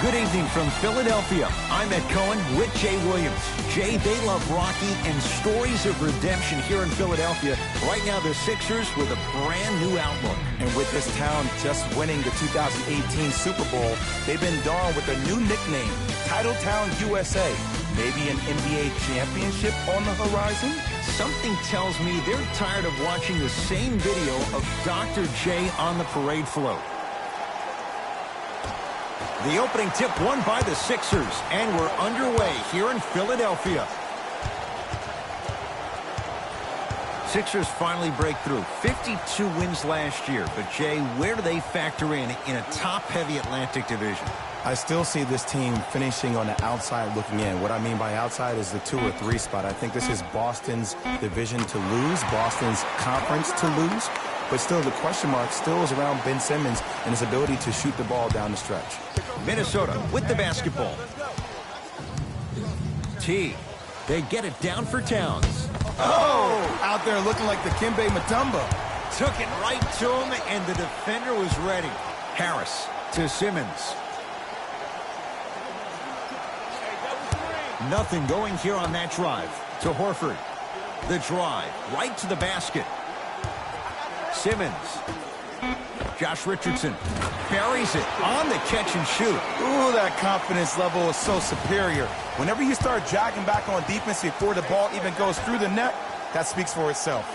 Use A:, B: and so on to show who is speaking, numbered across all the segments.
A: Good evening from Philadelphia. I'm Ed Cohen with Jay Williams. Jay, they love Rocky and stories of redemption here in Philadelphia. Right now, the Sixers with a brand new outlook.
B: And with this town just winning the 2018 Super Bowl, they've been darned with a new nickname, Title Town USA. Maybe an NBA championship on the horizon?
A: Something tells me they're tired of watching the same video of Dr. J on the parade float. The opening tip won by the Sixers, and we're underway here in Philadelphia. Sixers finally break through. 52 wins last year. But, Jay, where do they factor in a top-heavy Atlantic division?
B: I still see this team finishing on the outside looking in. What I mean by outside is the 2 or 3 spot. I think this is Boston's division to lose, Boston's conference to lose. But still, the question mark still is around Ben Simmons and his ability to shoot the ball down the stretch.
A: Minnesota with the basketball. T. They get it down for Towns.
B: Oh! Out there looking like the Kimbe Mutombo.
A: Took it right to him, and the defender was ready. Harris to Simmons. Nothing going here on that drive. To Horford. The drive right to the basket. Simmons. Josh Richardson buries it on the catch and shoot.
B: Ooh, that confidence level is so superior. Whenever you start jogging back on defense before the ball even goes through the net, that speaks for itself.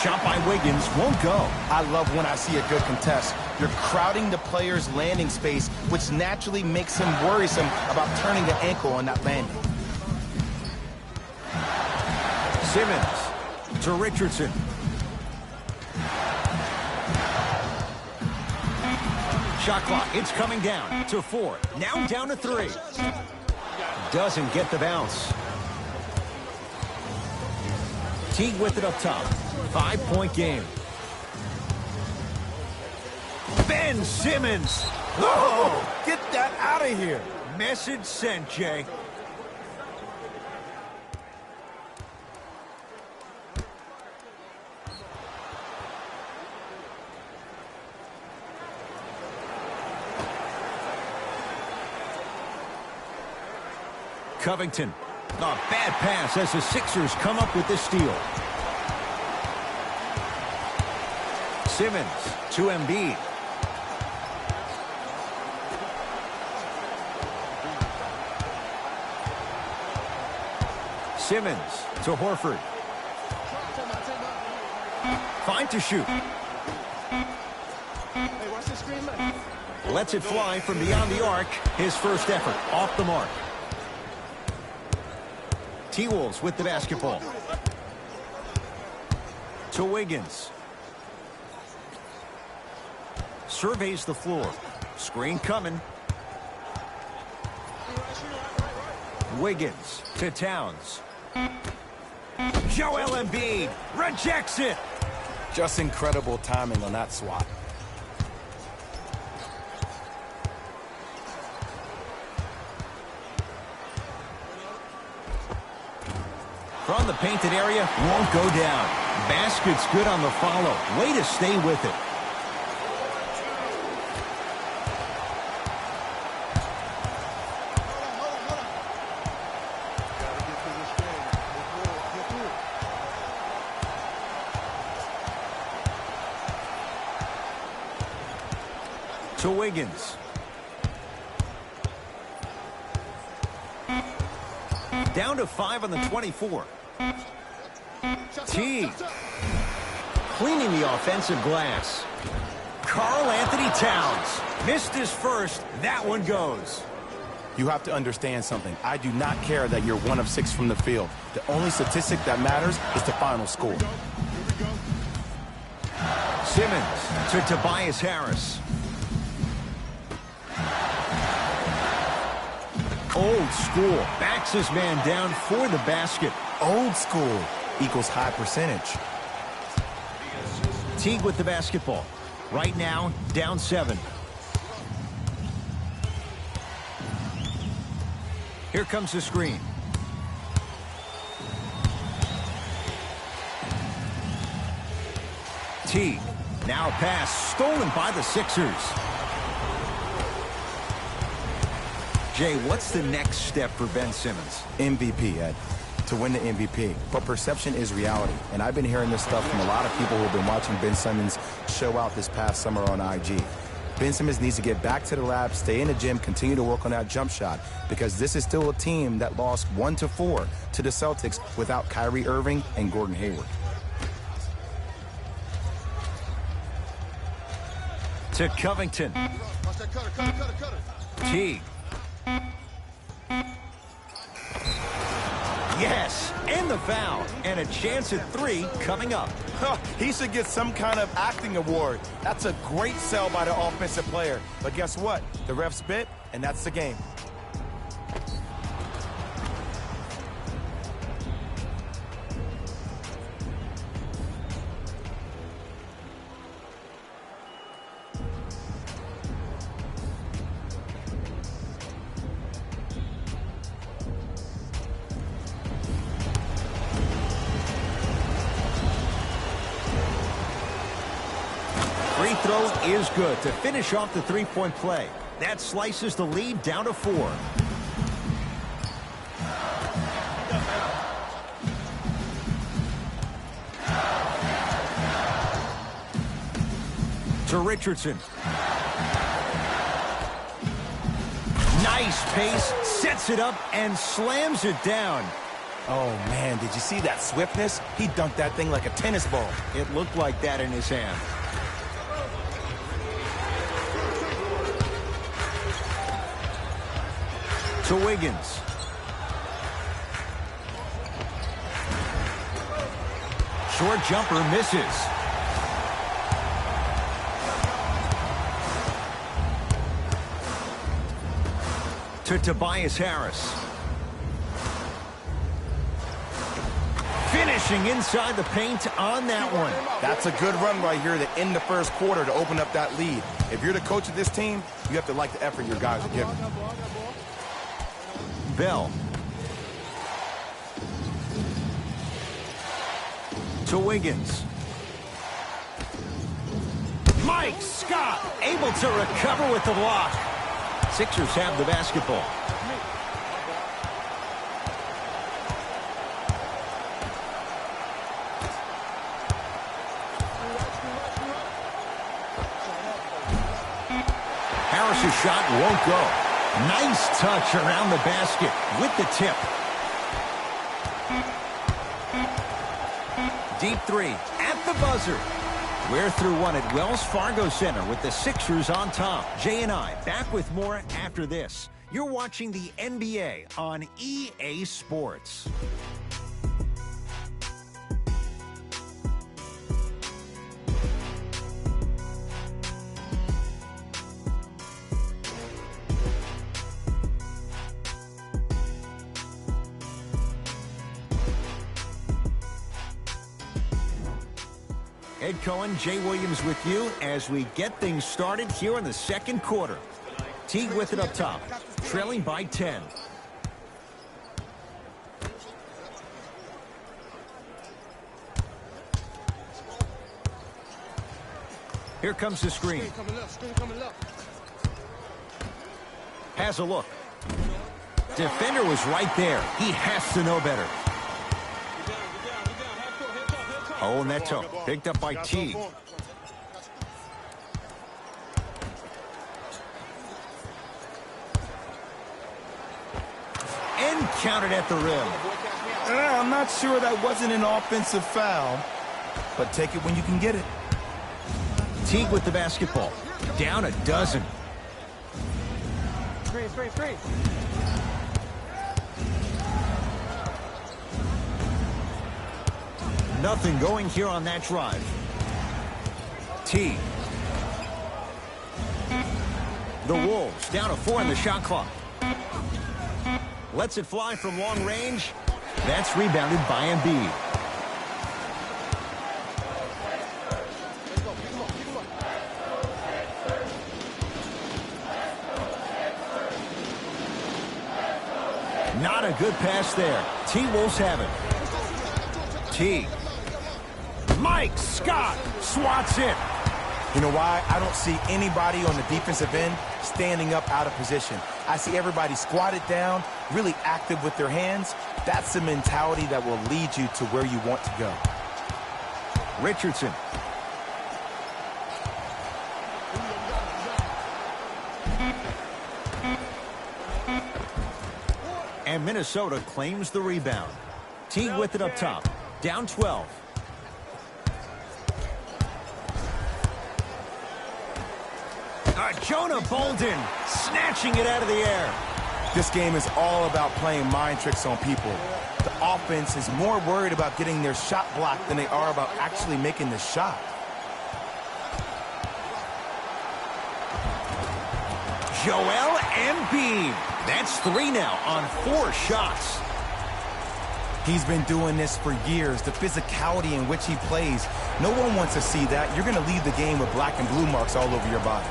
A: Shot by Wiggins won't go.
B: I love when I see a good contest. You're crowding the player's landing space, which naturally makes him worrisome about turning the ankle on that landing.
A: Simmons to Richardson. Shot clock, it's coming down to 4. Now down to 3. Doesn't get the bounce. Teague with it up top. 5-point game. Ben Simmons.
B: Oh, get that out of here.
A: Message sent, Jay. Covington. A bad pass as the Sixers come up with this steal. Simmons to Embiid. Simmons to Horford. Fine to shoot. Lets it fly from beyond the arc. His first effort off the mark. T-Wolves with the basketball. To Wiggins. Surveys the floor. Screen coming. Wiggins to Towns. Joel Embiid rejects it.
B: Just incredible timing on that swat.
A: From the painted area, won't go down. Basket's good on the follow. Way to stay with it. To Wiggins. Down to 5 on the 24. T. Cleaning the offensive glass. Karl Anthony Towns. Missed his first. That one goes.
B: You have to understand something. I do not care that you're 1 of 6 from the field. The only statistic that matters is the final score.
A: Simmons to Tobias Harris. Old school. Backs his man down for the basket.
B: Old school equals high percentage.
A: Teague with the basketball. Right now, down 7. Here comes the screen. Teague Now a pass stolen by the Sixers. Jay, what's the next step for Ben Simmons?
B: MVP, Ed. To win the MVP. But perception is reality. And I've been hearing this stuff from a lot of people who have been watching Ben Simmons show out this past summer on IG. Ben Simmons needs to get back to the lab, stay in the gym, continue to work on that jump shot, because this is still a team that lost 1-4 to the Celtics without Kyrie Irving and Gordon Hayward.
A: To Covington. Teague. Yes, and the foul, and a chance at 3 coming up.
B: He should get some kind of acting award. That's a great sell by the offensive player. But guess what? The refs bit, and that's the game.
A: Free throw is good to finish off the three-point play. That slices the lead down to 4. To Richardson. Nice pace, sets it up, and slams it down.
B: Oh, man, did you see that swiftness? He dunked that thing like a tennis ball.
A: It looked like that in his hand. To Wiggins. Short jumper misses. To Tobias Harris. Finishing inside the paint on that one.
B: That's a good run right here to end the first quarter to open up that lead. If you're the coach of this team, you have to like the effort your guys are giving.
A: Bell. To Wiggins. Mike Scott able to recover with the block. Sixers have the basketball. Harris's shot won't go. Nice touch around the basket with the tip. Deep 3 at the buzzer. We're through 1 at Wells Fargo Center with the Sixers on top. Jay and I back with more after this. You're watching the NBA on EA Sports. Ed Cohen, Jay Williams with you as we get things started here in the second quarter. Teague with it up top, trailing by 10. Here comes the screen. Has a look. Defender was right there. He has to know better. Oh, and that took. Picked up by Teague. And counted at the rim.
B: I'm not sure that wasn't an offensive foul, but take it when you can get it.
A: Teague with the basketball. Down a dozen.
C: Screen.
A: Nothing going here on that drive. Teague. The Wolves down to 4 in the shot clock. Lets it fly from long range. That's rebounded by Embiid. Not a good pass there. T-Wolves have it. Teague. Mike Scott swats it.
B: You know why? I don't see anybody on the defensive end standing up out of position. I see everybody squatted down, really active with their hands. That's the mentality that will lead you to where you want to go.
A: Richardson. And Minnesota claims the rebound. Teague with it up top. Down 12. Jonah Bolden snatching it out of the air.
B: This game is all about playing mind tricks on people. The offense is more worried about getting their shot blocked than they are about actually making the shot.
A: Joel Embiid. That's 3 now on 4 shots.
B: He's been doing this for years. The physicality in which he plays. No one wants to see that. You're going to leave the game with black and blue marks all over your body.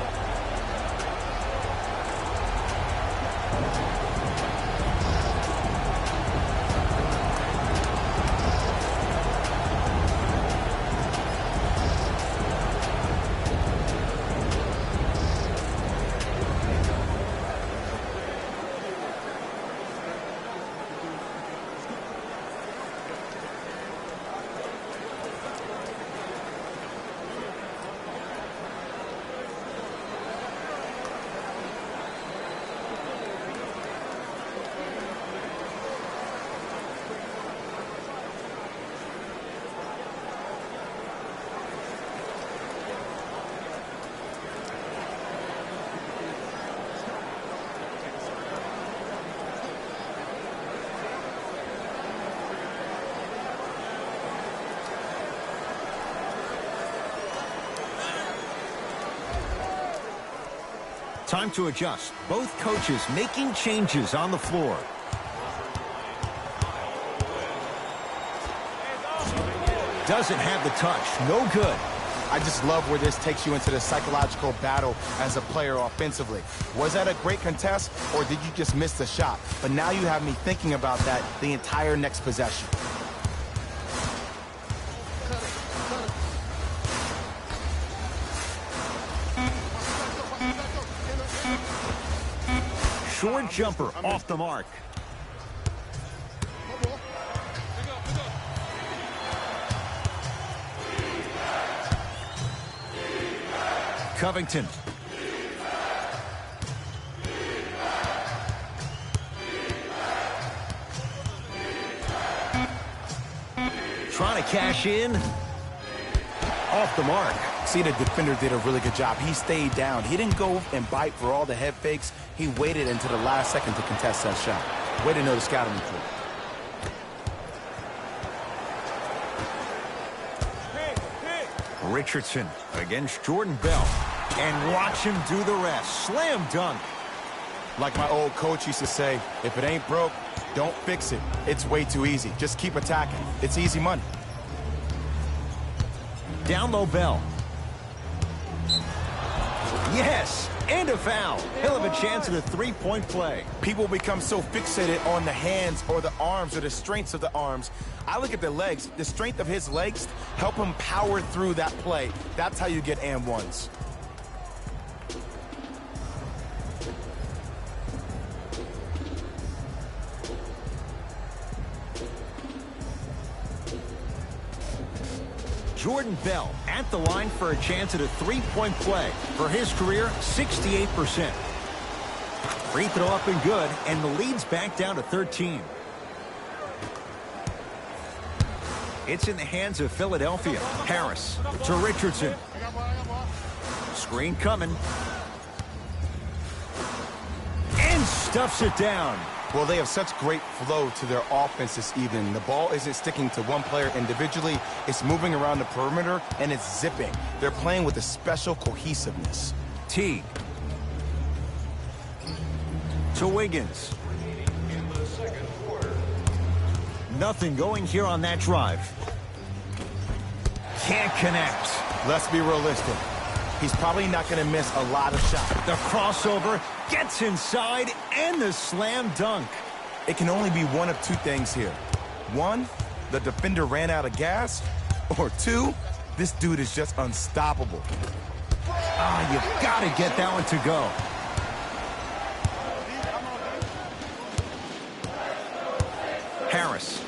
A: Time to adjust. Both coaches making changes on the floor. Doesn't have the touch. No good.
B: I just love where this takes you into the psychological battle as a player offensively. Was that a great contest, or did you just miss the shot? But now you have me thinking about that the entire next possession.
A: Short jumper off the mark. Covington. Trying to cash in. Off the mark.
B: See, the defender did a really good job. He stayed down. He didn't go and bite for all the head fakes. He waited until the last second to contest that shot. Way to know the scouting report.
A: Richardson against Jordan Bell. And watch him do the rest. Slam dunk.
B: Like my old coach used to say, if it ain't broke, don't fix it. It's way too easy. Just keep attacking. It's easy money.
A: Down low, Bell. Yes, and a foul. He'll have a chance at a three-point play.
B: People become so fixated on the hands or the arms or the strengths of the arms. I look at the legs. The strength of his legs help him power through that play. That's how you get and ones.
A: Jordan Bell at the line for a chance at a three-point play. For his career, 68%. Free throw up and good, and the lead's back down to 13. It's in the hands of Philadelphia. Harris to Richardson. Screen coming. And stuffs it down.
B: Well, they have such great flow to their offense this evening. The ball isn't sticking to one player individually. It's moving around the perimeter, and it's zipping. They're playing with a special cohesiveness.
A: Teague. To Wiggins. Nothing going here on that drive. Can't connect.
B: Let's be realistic. He's probably not going to miss a lot of shots.
A: The crossover gets inside and the slam dunk.
B: It can only be one of two things here. One, the defender ran out of gas. Or two, this dude is just unstoppable.
A: Ah, you've got to get that one to go. Harris.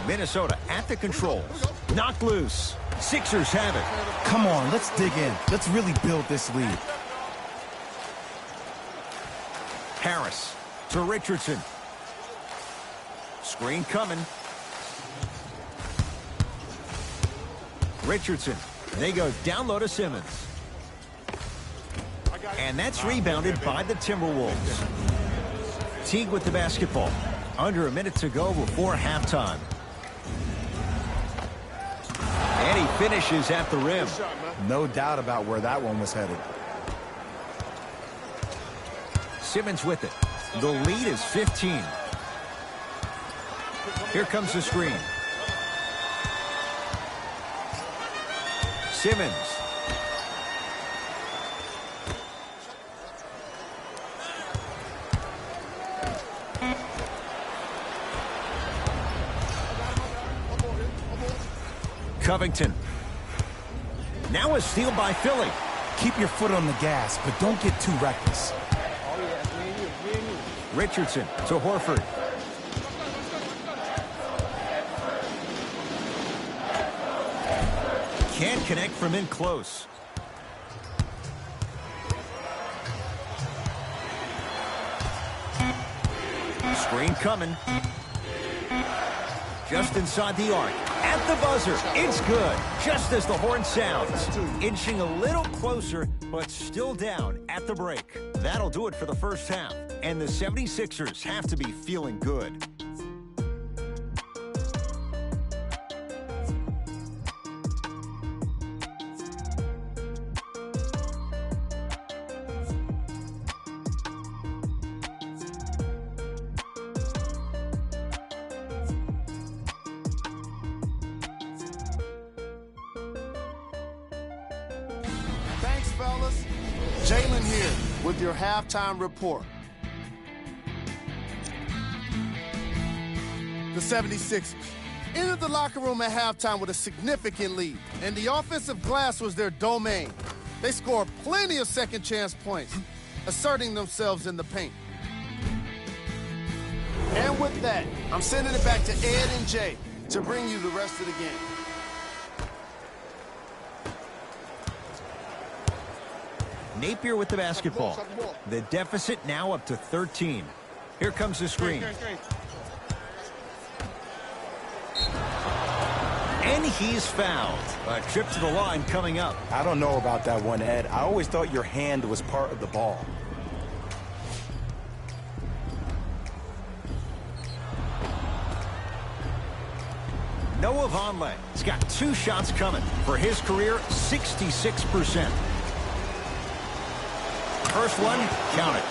A: Minnesota at the controls. Knocked loose. Sixers have it.
B: Come on, let's dig in. Let's really build this lead.
A: Harris to Richardson. Screen coming. Richardson. They go down low to Simmons. And that's rebounded by the Timberwolves. Teague with the basketball. Under a minute to go before halftime. And he finishes at the rim.
B: No doubt about where that one was headed.
A: Simmons with it. The lead is 15. Here comes the screen. Simmons. Covington. Now a steal by Philly.
B: Keep your foot on the gas, but don't get too reckless.
A: Richardson to Horford. Can't connect from in close. Screen coming. Just inside the arc. At the buzzer. It's good. Just as the horn sounds. Inching a little closer, but still down at the break. That'll do it for the first half. And the 76ers have to be feeling good.
C: Thanks, fellas. Jalen here with your halftime report. The 76ers entered the locker room at halftime with a significant lead, and the offensive glass was their domain. They scored plenty of second-chance points, asserting themselves in the paint. And with that, I'm sending it back to Ed and Jay to bring you the rest of the game.
A: Napier with the basketball. The deficit now up to 13. Here comes the screen. And he's fouled. A trip to the line coming up.
B: I don't know about that one, Ed. I always thought your hand was part of the ball.
A: Noah Vonleh has got 2 shots coming. For his career, 66%. First one, count it.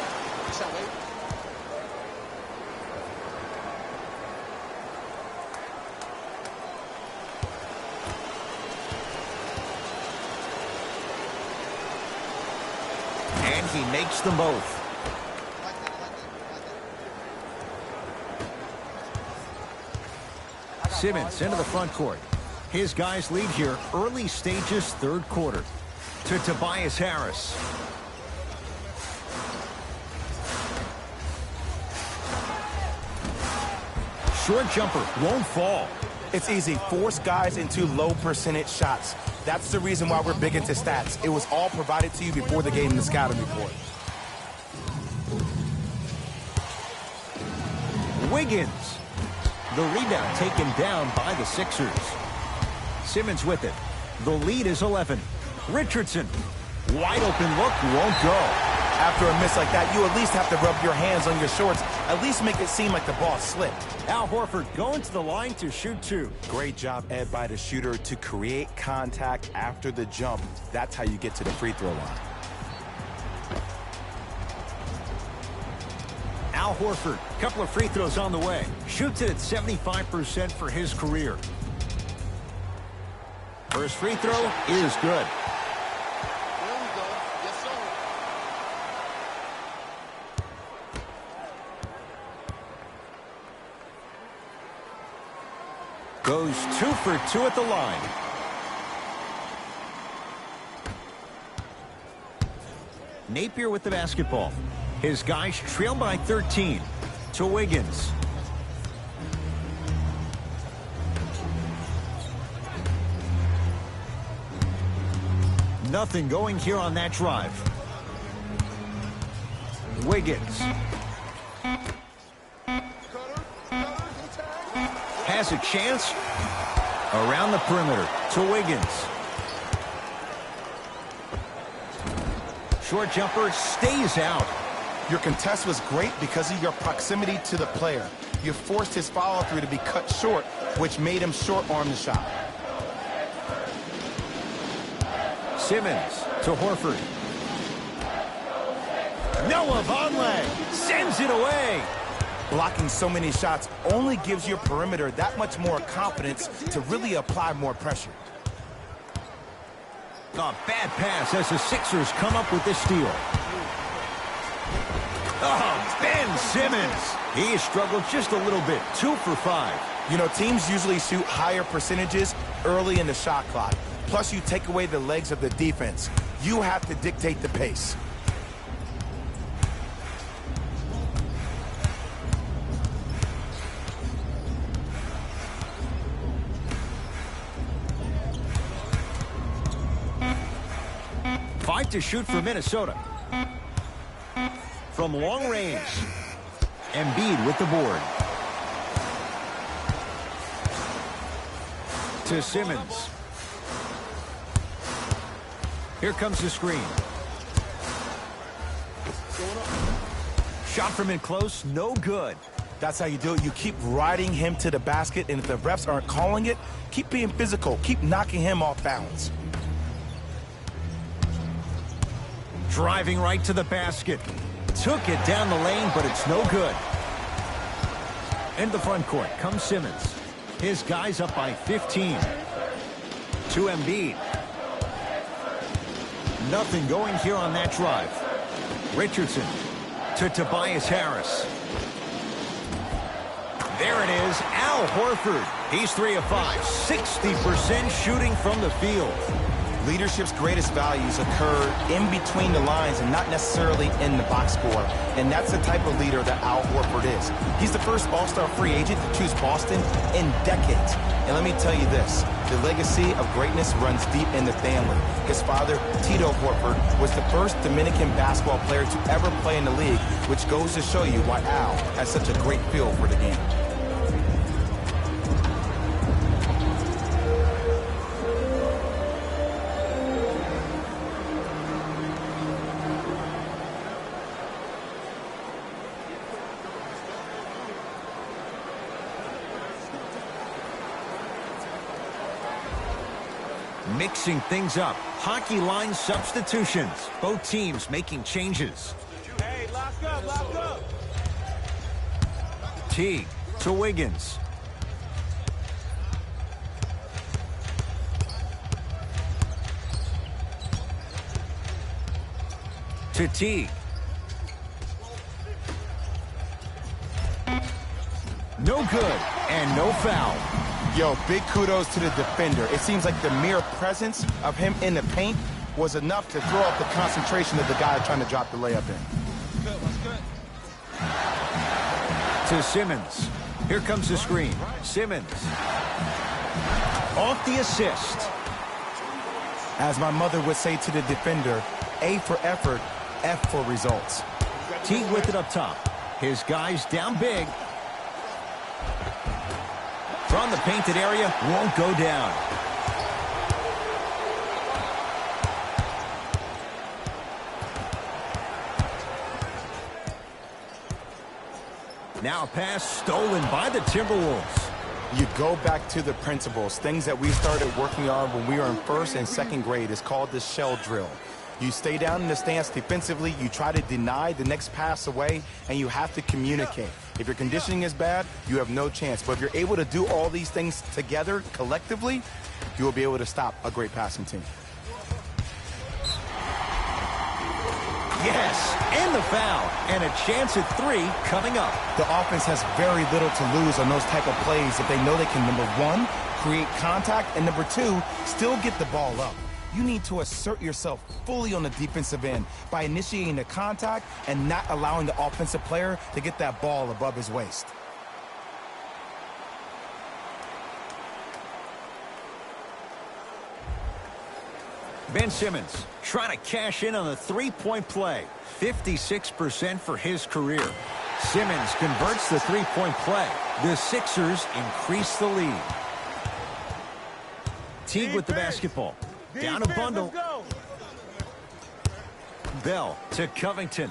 A: And he makes them both. Simmons into the front court. His guys lead here early stages, third quarter. To Tobias Harris. Short jumper won't fall.
B: It's easy. Force guys into low percentage shots. That's the reason why we're big into stats. It was all provided to you before the game in the scouting report.
A: Wiggins. The rebound taken down by the Sixers. Simmons with it. The lead is 11. Richardson. Wide open look, won't go.
B: After a miss like that, you at least have to rub your hands on your shorts. At least make it seem like the ball slipped.
A: Al Horford going to the line to shoot 2.
B: Great job, Ed, by the shooter to create contact after the jump. That's how you get to the free throw line.
A: Al Horford, couple of free throws on the way. Shoots it at 75% for his career. First free throw is good. Goes 2 for 2 at the line. Napier with the basketball. His guys trail by 13. To Wiggins. Nothing going here on that drive. Wiggins. Has a chance. Around the perimeter to Wiggins. Short jumper stays out.
B: Your contest was great because of your proximity to the player. You forced his follow-through to be cut short, which made him short-arm the shot.
A: Simmons to Horford. Noah Vonleh sends it away.
B: Blocking so many shots only gives your perimeter that much more confidence to really apply more pressure.
A: A bad pass as the Sixers come up with this steal. Oh, Ben Simmons. He struggled just a little bit. 2 for 5.
B: You know, teams usually shoot higher percentages early in the shot clock. Plus, you take away the legs of the defense. You have to dictate the pace.
A: Five to shoot for Minnesota. From long range. Embiid with the board. To Simmons. Here comes the screen. Shot from in close, no good.
B: That's how you do it. You keep riding him to the basket, and if the refs aren't calling it, keep being physical. Keep knocking him off balance.
A: Driving right to the basket. Took it down the lane, but it's no good. In the front court comes Simmons. His guys up by 15. To Embiid. Nothing going here on that drive. Richardson to Tobias Harris. There it is, Al Horford. He's 3 of 5, 60% shooting from the field.
B: Leadership's greatest values occur in between the lines and not necessarily in the box score. And that's the type of leader that Al Horford is. He's the first all-star free agent to choose Boston in decades. And let me tell you this, the legacy of greatness runs deep in the family. His father, Tito Horford, was the first Dominican basketball player to ever play in the league, which goes to show you why Al has such a great feel for the game.
A: Mixing things up. Hockey line substitutions. Both teams making changes.
D: Hey, lock up, lock up.
A: Teague to Wiggins. To Teague. No good and no foul.
B: Yo, big kudos to the defender. It seems like the mere presence of him in the paint was enough to throw off the concentration of the guy trying to drop the layup in.
D: Good, what's good?
A: To Simmons. Here comes the screen. Simmons. Off the assist.
B: As my mother would say to the defender, A for effort, F for results.
A: Teague with it up top. His guys down big. From the painted area, won't go down. Now a pass stolen by the Timberwolves.
B: You go back to the principles, things that we started working on when we were in first and second grade. It's called the shell drill. You stay down in the stance defensively, you try to deny the next pass away, and you have to communicate. If your conditioning is bad, you have no chance. But if you're able to do all these things together, collectively, you will be able to stop a great passing team.
A: Yes, and the foul. And a chance at 3 coming up.
B: The offense has very little to lose on those type of plays if they know they can, number 1, create contact, and number 2, still get the ball up. You need to assert yourself fully on the defensive end by initiating the contact and not allowing the offensive player to get that ball above his waist.
A: Ben Simmons trying to cash in on the three-point play. 56% for his career. Simmons converts the three-point play. The Sixers increase the lead. Teague with the basketball. Down a bundle. Bell to Covington.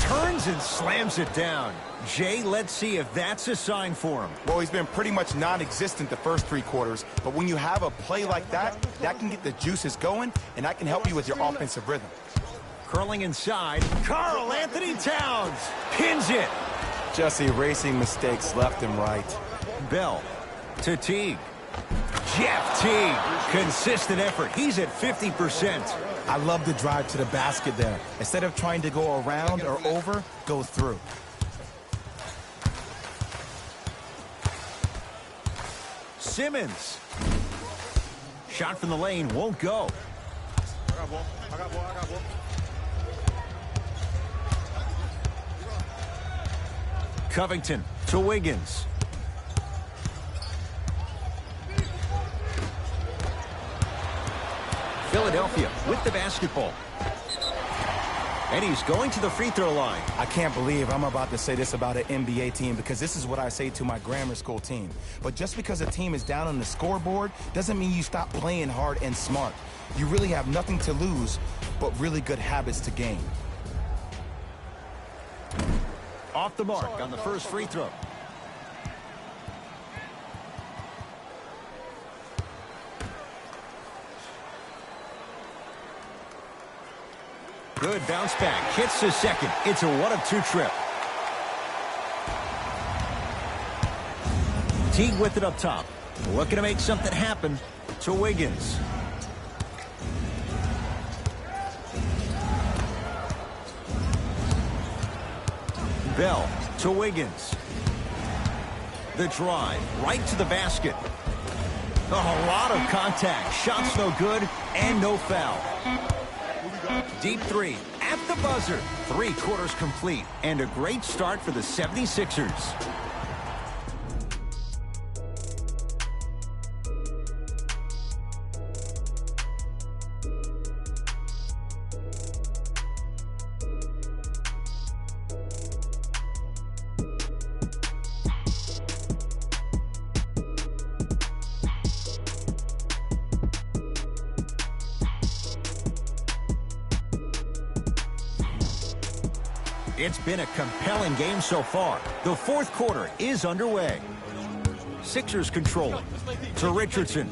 A: Turns and slams it down. Jay, let's see if that's a sign for him.
B: Well, he's been pretty much non-existent the first 3 quarters, but when you have a play like that, that can get the juices going, and that can help you with your offensive rhythm.
A: Curling inside. Karl Anthony Towns pins it.
B: Just erasing mistakes left and right.
A: Bell to Teague. Jeff Teague. Consistent effort. He's at 50%.
B: I love the drive to the basket there. Instead of trying to go around or over, go through.
A: Simmons. Shot from the lane won't go.
D: I got ball.
A: Covington to Wiggins. Philadelphia with the basketball. And he's going to the free throw line.
B: I can't believe I'm about to say this about an NBA team because this is what I say to my grammar school team. But just because a team is down on the scoreboard doesn't mean you stop playing hard and smart. You really have nothing to lose but really good habits to gain.
A: Off the mark on the first free throw. Good bounce back. Hits the second. It's a 1-of-2 trip. Teague with it up top. Looking to make something happen to Wiggins. Bell to Wiggins. The drive right to the basket. A lot of contact. Shots no good and no foul. Deep 3 at the buzzer. 3 quarters complete and a great start for the 76ers. It's been a compelling game so far. The fourth quarter is underway. Sixers control it to Richardson.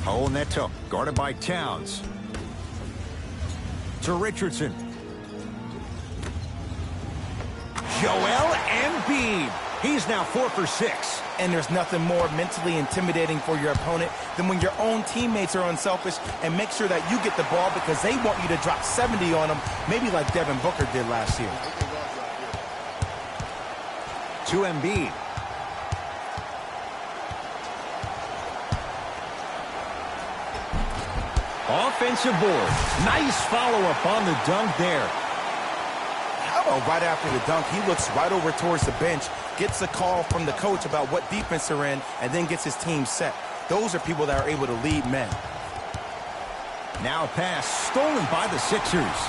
A: Hole Neto guarded by Towns. To Richardson. Joel Embiid. He's now 4 for 6.
B: And there's nothing more mentally intimidating for your opponent than when your own teammates are unselfish and make sure that you get the ball because they want you to drop 70 on them, maybe like Devin Booker did last year.
A: To Embiid. Offensive board. Nice follow-up on the dunk there.
B: How about right after the dunk, he looks right over towards the bench, gets a call from the coach about what defense they're in, and then gets his team set. Those are people that are able to lead men.
A: Now a pass stolen by the Sixers.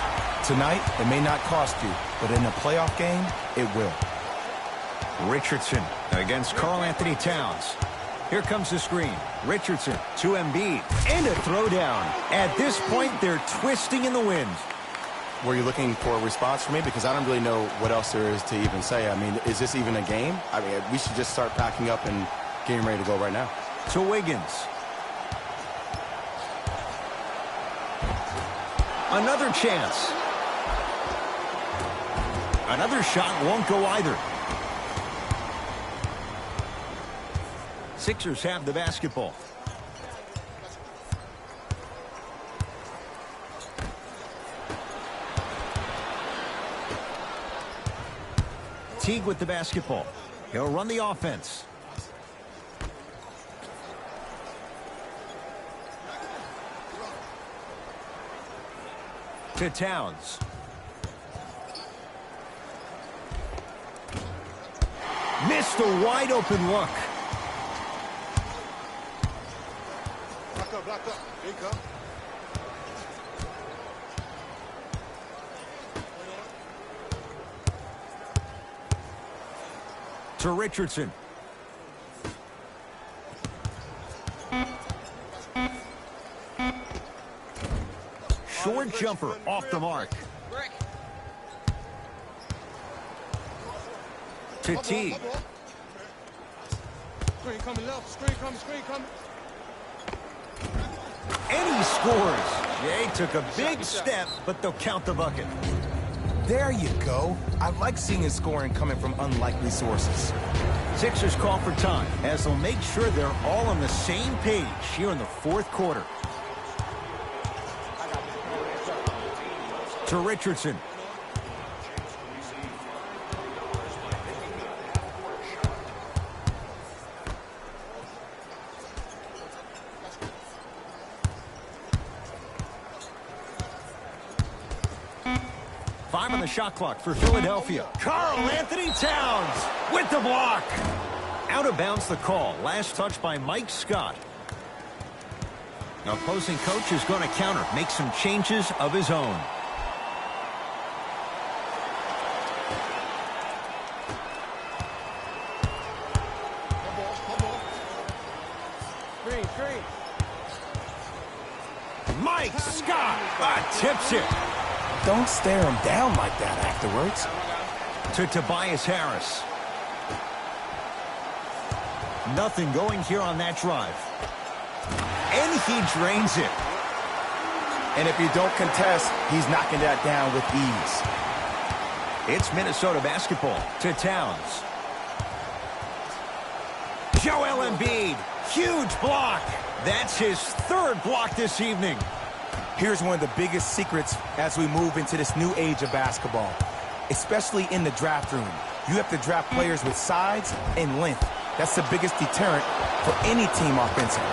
B: Tonight, it may not cost you, but in a playoff game, it will.
A: Richardson against Karl Anthony Towns. Here comes the screen. Richardson to Embiid. And a throwdown. At this point, they're twisting in the wind.
B: Were you looking for a response from me? Because I don't really know what else there is to even say. I mean, is this even a game? I mean, we should just start packing up and getting ready to go right now.
A: To Wiggins. Another chance. Another shot won't go either. Sixers have the basketball. Teague with the basketball. He'll run the offense. To Towns. Missed a wide open look.
D: Block up. Here you come.
A: To Richardson. Short jumper off the mark. To Teague.
D: Screen coming left. Screen coming.
A: And he scores. Jay took a big step, but they'll count the bucket.
B: There you go. I like seeing his scoring coming from unlikely sources.
A: Sixers call for time as they'll make sure they're all on the same page here in the fourth quarter. To Richardson. Five on the shot clock for Philadelphia. Karl Anthony Towns with the block. Out of bounds the call. Last touch by Mike Scott. Now opposing coach is going to counter. Make some changes of his own.
D: Screen.
A: Mike Scott tips it.
B: Don't stare him down like that afterwards.
A: To Tobias Harris. Nothing going here on that drive. And he drains it.
B: And if you don't contest, he's knocking that down with ease.
A: It's Minnesota basketball. To Towns. Joel Embiid. Huge block. That's his third block this evening.
B: Here's one of the biggest secrets as we move into this new age of basketball, especially in the draft room. You have to draft players with size and length. That's the biggest deterrent for any team offensively.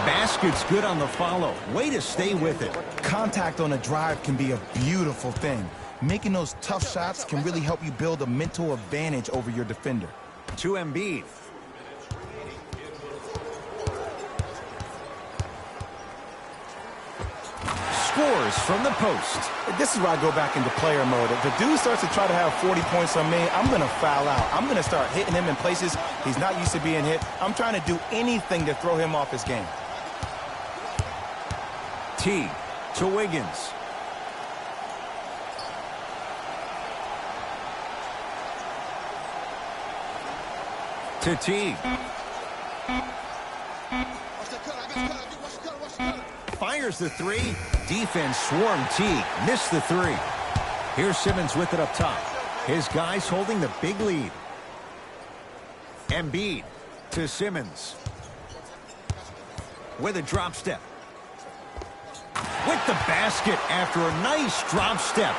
A: Basket's good on the follow. Way to stay with it.
B: Contact on a drive can be a beautiful thing. Making those tough shots can really help you build a mental advantage over your defender.
A: To Embiid. Scores from the post.
B: This is where I go back into player mode. If the dude starts to try to have 40 points on me, I'm going to foul out. I'm going to start hitting him in places he's not used to being hit. I'm trying to do anything to throw him off his game.
A: Teague to Wiggins. To Teague. Fires the three. Defense swarmed Teague. Missed the three. Here's Simmons with it up top. His guys holding the big lead. Embiid to Simmons. With a drop step. With the basket after a nice drop step.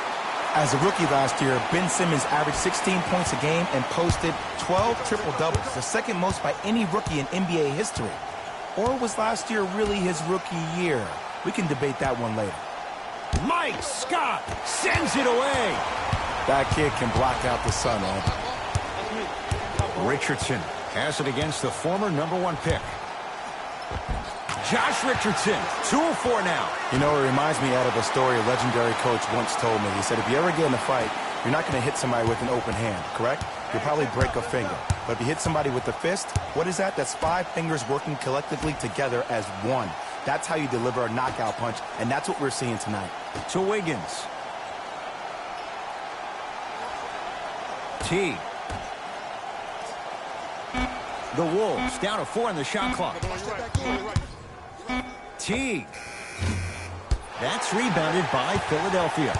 B: As a rookie last year, Ben Simmons averaged 16 points a game and posted 12 triple-doubles, the second most by any rookie in NBA history. Or was last year really his rookie year? We can debate that one later.
A: Mike Scott sends it away.
B: That kid can block out the sun, Ed.
A: Richardson has it against the former #1 pick. Josh Richardson, 2 of 4 now.
B: You know, it reminds me out of a story a legendary coach once told me. He said, if you ever get in a fight, you're not going to hit somebody with an open hand, correct? You'll probably break a finger. But if you hit somebody with the fist, what is that? That's 5 fingers working collectively together as one. That's how you deliver a knockout punch, and that's what we're seeing tonight.
A: To Wiggins. Teague. The Wolves down to 4 on the shot clock. Teague. That's rebounded by Philadelphia.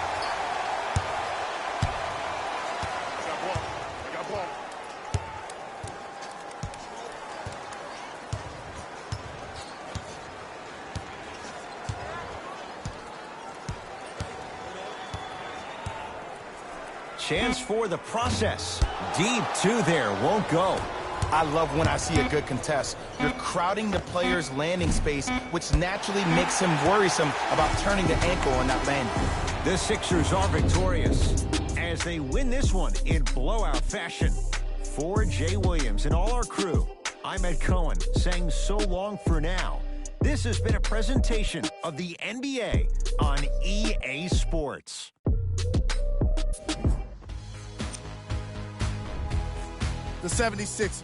A: chance for the process. Deep two there, won't go.
B: I love when I see a good contest. You're crowding the player's landing space, which naturally makes him worrisome about turning the ankle on that landing.
A: The Sixers are victorious as they win this one in blowout fashion. For Jay Williams and all our crew, I'm Ed Cohen saying so long for now. This has been a presentation of the NBA on EA Sports.
C: The 76ers